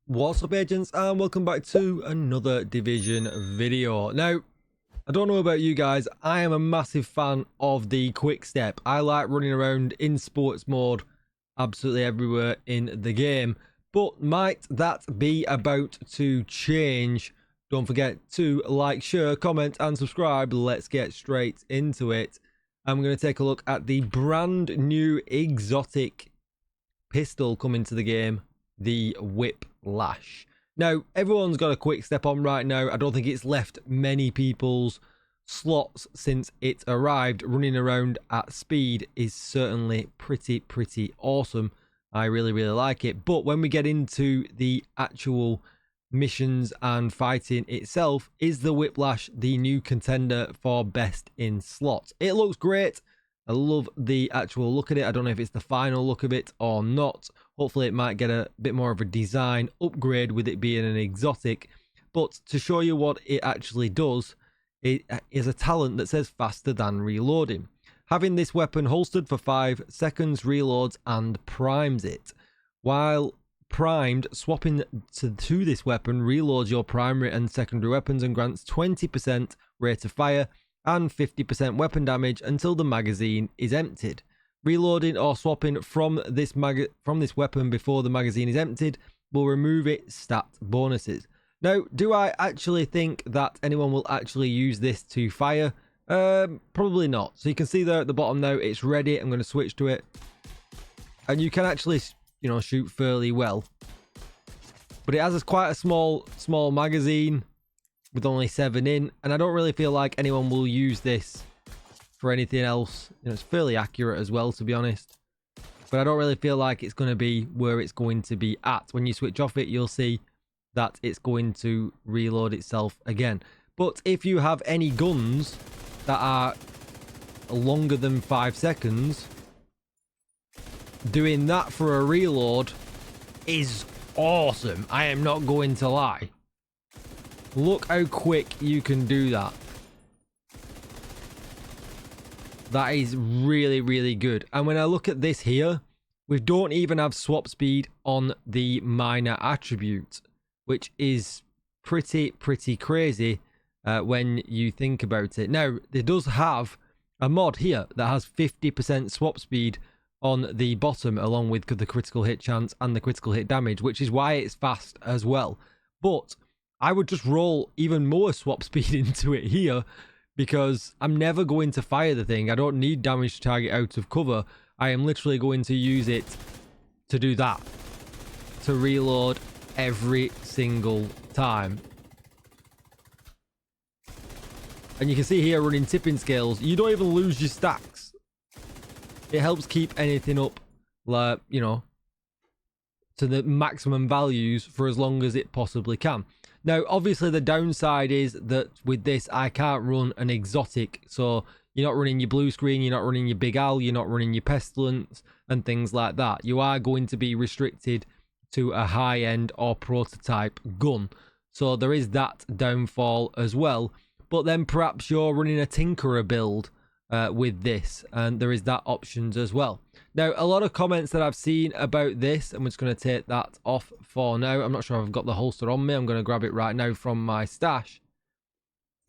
What's up, agents, and welcome back to another Division video. Now, I don't know about you guys, I am a massive fan of the quick step. I like running around in sports mode absolutely everywhere in the game, but might that be about to change? Don't forget to like, share, comment and subscribe. Let's get straight into it. I'm going to take a look at the brand new exotic pistol coming to the game, the Whiplash. Now, everyone's got a quick step on right now. I don't think it's left many people's slots since it arrived. Running around at speed is certainly pretty awesome. I really like it. But when we get into the actual missions and fighting itself, is the Whiplash the new contender for best in slots? It looks great. I love the actual look at it. I don't know if it's the final look of it or not. Hopefully it might get a bit more of a design upgrade with it being an exotic. But to show you what it actually does, it is a talent that says faster than reloading. Having this weapon holstered for 5 seconds reloads and primes it. While primed, swapping to this weapon reloads your primary and secondary weapons and grants 20% rate of fire and 50% weapon damage until the magazine is emptied. Reloading or swapping from this weapon before the magazine is emptied will remove its stat bonuses. Now, do I actually think that anyone will actually use this to fire? Probably not. So you can see there at the bottom now, it's ready. I'm going to switch to it. And you can actually, shoot fairly well. But it has quite a small magazine with only 7 in, and I don't really feel like anyone will use this for anything else. It's fairly accurate as well, to be honest, but I don't really feel like it's going to be where it's going to be at. When you switch off it, you'll see that it's going to reload itself again. But if you have any guns that are longer than 5 seconds, doing that for a reload is awesome. I am not going to lie. Look how quick you can do that. That is really good. And when I look at this here, we don't even have swap speed on the minor attribute, which is pretty crazy when you think about it. Now, it does have a mod here that has 50% swap speed on the bottom, along with the critical hit chance and the critical hit damage, which is why it's fast as well. But I would just roll even more swap speed into it here, because I'm never going to fire the thing. I don't need damage to target out of cover. I am literally going to use it to do that, to reload every single time. And you can see here, running tipping scales, you don't even lose your stacks. It helps keep anything up, like, to the maximum values for as long as it possibly can. Now, obviously, the downside is that with this, I can't run an exotic. So you're not running your blue screen, you're not running your Big Al, you're not running your pestilence and things like that. You are going to be restricted to a high-end or prototype gun. So there is that downfall as well. But then perhaps you're running a Tinkerer build with this, and there is that options as well. Now, a lot of comments that I've seen about this, I'm just going to take that off for now. I'm not sure if I've got the holster on me. I'm going to grab it right now from my stash.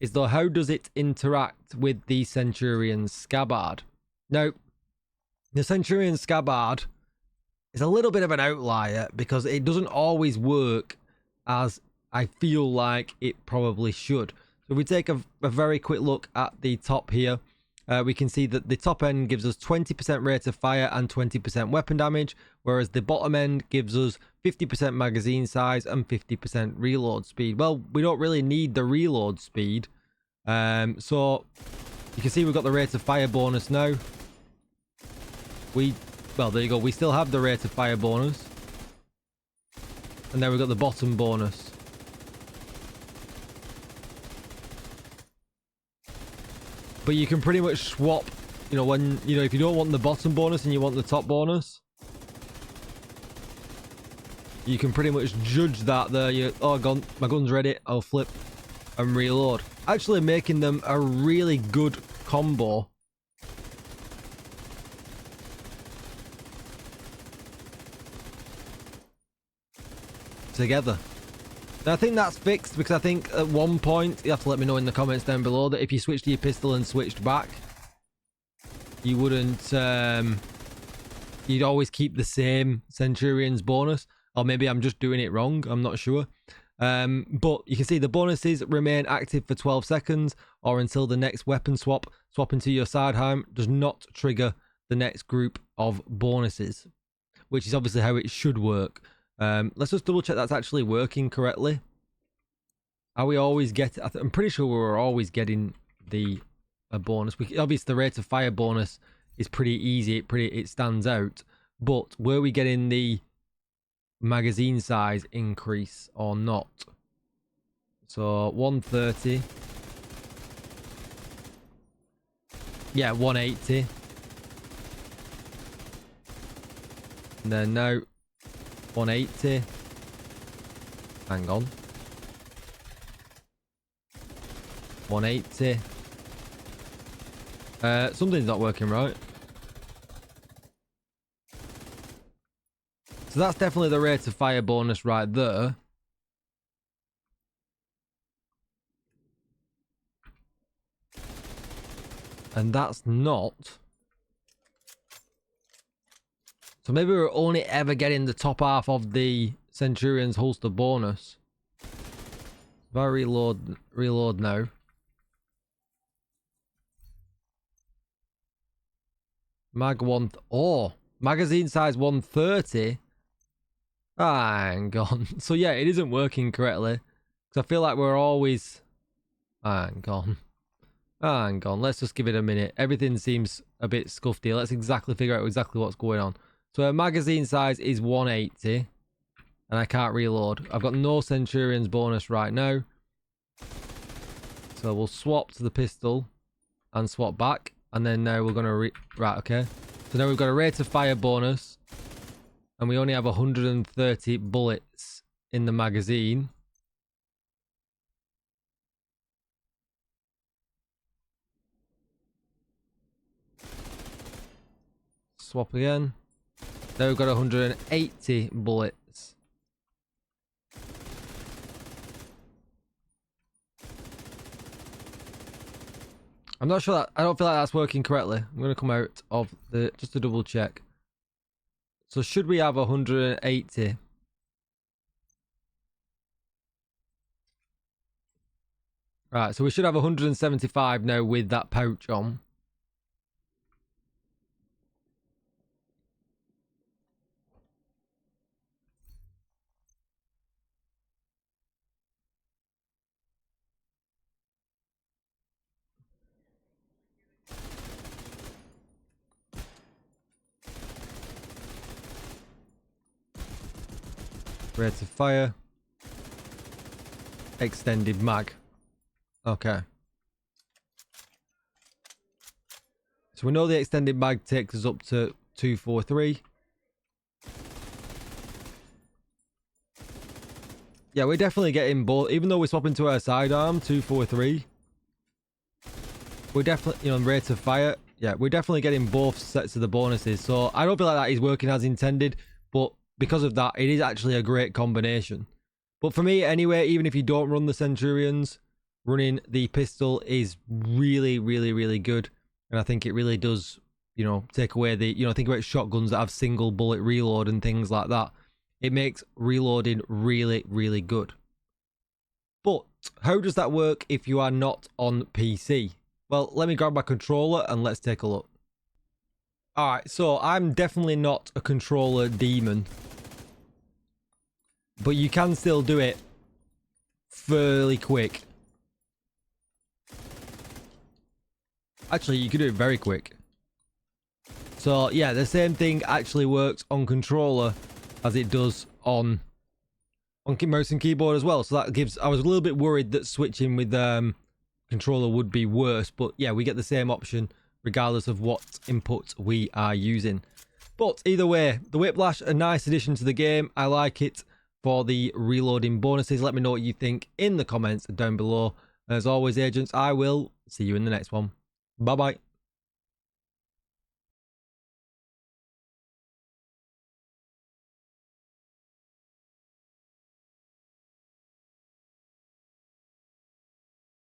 Is though, how does it interact with the Centurion Scabbard? Now, the Centurion Scabbard is a little bit of an outlier because it doesn't always work as I feel like it probably should. So if we take a very quick look at the top here, we can see that the top end gives us 20% rate of fire and 20% weapon damage, whereas the bottom end gives us 50% magazine size and 50% reload speed. Well, we don't really need the reload speed. So you can see we've got the rate of fire bonus now. Well, there you go. We still have the rate of fire bonus. And then we've got the bottom bonus. But you can pretty much swap, when, if you don't want the bottom bonus and you want the top bonus, you can pretty much judge that there. Oh, my gun's ready. I'll flip and reload. Actually making them a really good combo. together. And I think that's fixed, because I think at one point, you have to let me know in the comments down below, that if you switched to your pistol and switched back, you wouldn't, you'd always keep the same Centurion's bonus. Or maybe I'm just doing it wrong, I'm not sure. But you can see the bonuses remain active for 12 seconds or until the next weapon swap. Swapping to your sidearm does not trigger the next group of bonuses, which is obviously how it should work. Let's just double check that's actually working correctly. Are we always getting... I'm pretty sure we're always getting a bonus. Obviously, the rate of fire bonus is pretty easy. It stands out. But were we getting the magazine size increase or not? So 130. Yeah, 180. And then now 180. Hang on. 180. Something's not working right. So that's definitely the rate of fire bonus right there. And that's not. So maybe we're only ever getting the top half of the Centurion's holster bonus. If I reload now. Magazine size 130. Hang on. So yeah, it isn't working correctly. Because I feel like we're always... Hang on. Let's just give it a minute. Everything seems a bit scuffed here. Let's figure out exactly what's going on. So our magazine size is 180. And I can't reload. I've got no Centurion's bonus right now. So we'll swap to the pistol. And swap back. And then now we're going to... Right, okay. So now we've got a rate of fire bonus. And we only have 130 bullets in the magazine. Swap again. Now we've got 180 bullets. I'm not sure that... I don't feel like that's working correctly. I'm going to come out of the... Just to double check. So should we have 180? Right, so we should have 175 now with that pouch on. Rate of fire. Extended mag. Okay. So we know the extended mag takes us up to 243. Yeah, we're definitely getting both. Even though we're swapping to our sidearm, 243. We're definitely, rate of fire. Yeah, we're definitely getting both sets of the bonuses. So I don't feel like that is working as intended. But because of that, it is actually a great combination. But for me, anyway, even if you don't run the Centurions, running the pistol is really, really, really good. And I think it really does, take away the, think about shotguns that have single bullet reload and things like that. It makes reloading really, really good. But how does that work if you are not on PC? Well, let me grab my controller and let's take a look. Alright, so I'm definitely not a controller demon. But you can still do it fairly quick. Actually, you can do it very quick. So, yeah, the same thing actually works on controller as it does on mouse and keyboard as well. So that gives... I was a little bit worried that switching with controller would be worse. But, yeah, we get the same option regardless of what input we are using. But either way, the Whiplash, a nice addition to the game. I like it for the reloading bonuses. Let me know what you think in the comments down below. As always, agents, I will see you in the next one. Bye-bye.